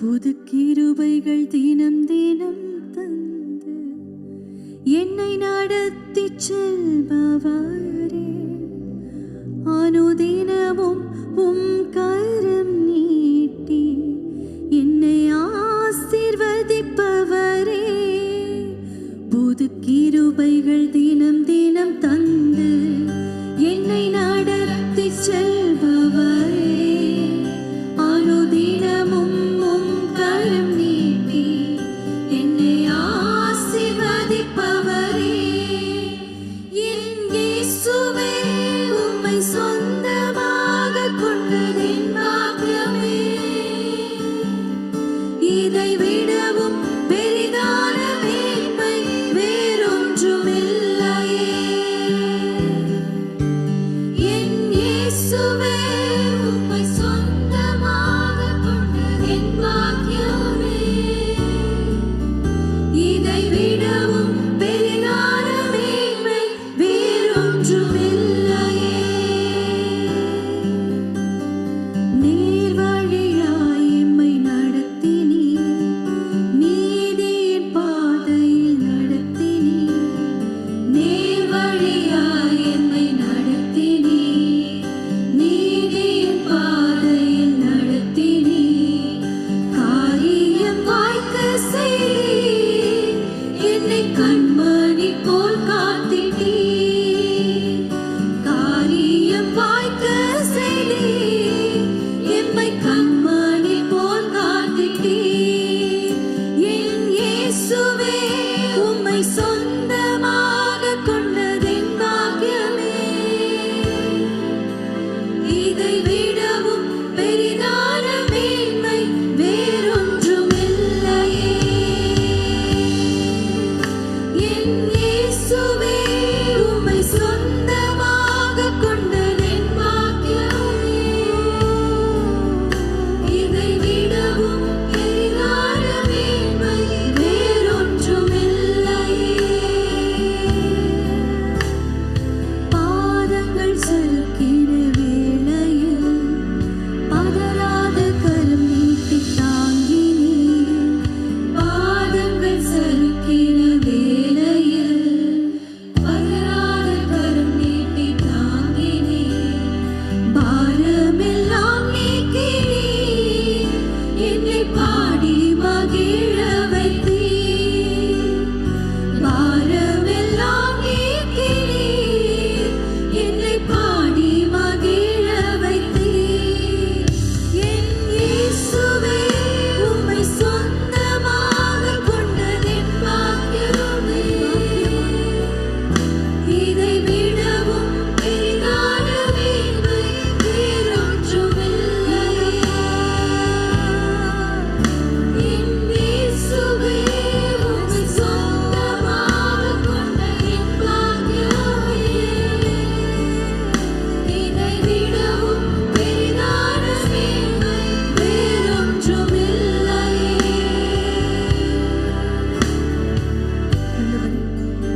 புது கிருபைகள் தினம் தினம் தந்து என்னை நடத்தி செல்பவரே, அனுதினமும் உம் கரம் நீட்டி என்னை ஆசீர்வதிப்பவரே. புது கிருபைகள் தினம் தினம் தந்து என்னை நடத்தி செல்பவரே, அனுதினமும் உம் கரம் நீட்டி என்னை ஆசீர்வதிப்பவரே. என் இயேசுவே, உம்மை சொந்தமாக கொண்டதென் பாக்கியமே. இதை விடவும் பெரிதான மேன்மை வேறொன்றுமில்லையே. என் இயேசுவே, உம்மை சொந்தமாக கொண்டதென் பாக்கியமே. இதை விடவும் பெரிதான மேன்மை வேறொன்றுமில்லையே. நேர் வழியாய் எம்மை நடத்தினீர், நீதியின் பாதையில் நடத்தினீர். நேர் வழியாய் எம்மை நடத்தினீர், நீதியின் பாதையில் நடத்தினீர். காரியம் வாய்க்க செய்தீர், என்னை கண்மணி போல் காத்திட்டீர். காரியம் வாய்க்க செய்தீர், எம்மை கண்மணி போல் காத்திட்டீர். என் இயேசுவே, உம்மை சொந்தமாக கொண்டதென் பாக்கியமே. இதை விடவும் பெரிதான மேன்மை வேறொன்றுமில்லையே. என் இயேசுவே, உம்மை சொந்தமாக கொண்டதென் பாக்கியமே. இதை விடவும் பெரிதான மேன்மை வேறொன்றுமில்லையே. பாதங்கள் செலுக்கிற வேளையில் பதறாத கரம் நீட்டி தாங்கினீர். பாதங்கள் செலுக்கிற வேளையில் பதறாத கரம் நீட்டி தாங்கினீர். பாரமெல்லாம் நீக்கினீர், என்னை பாடி மகிழ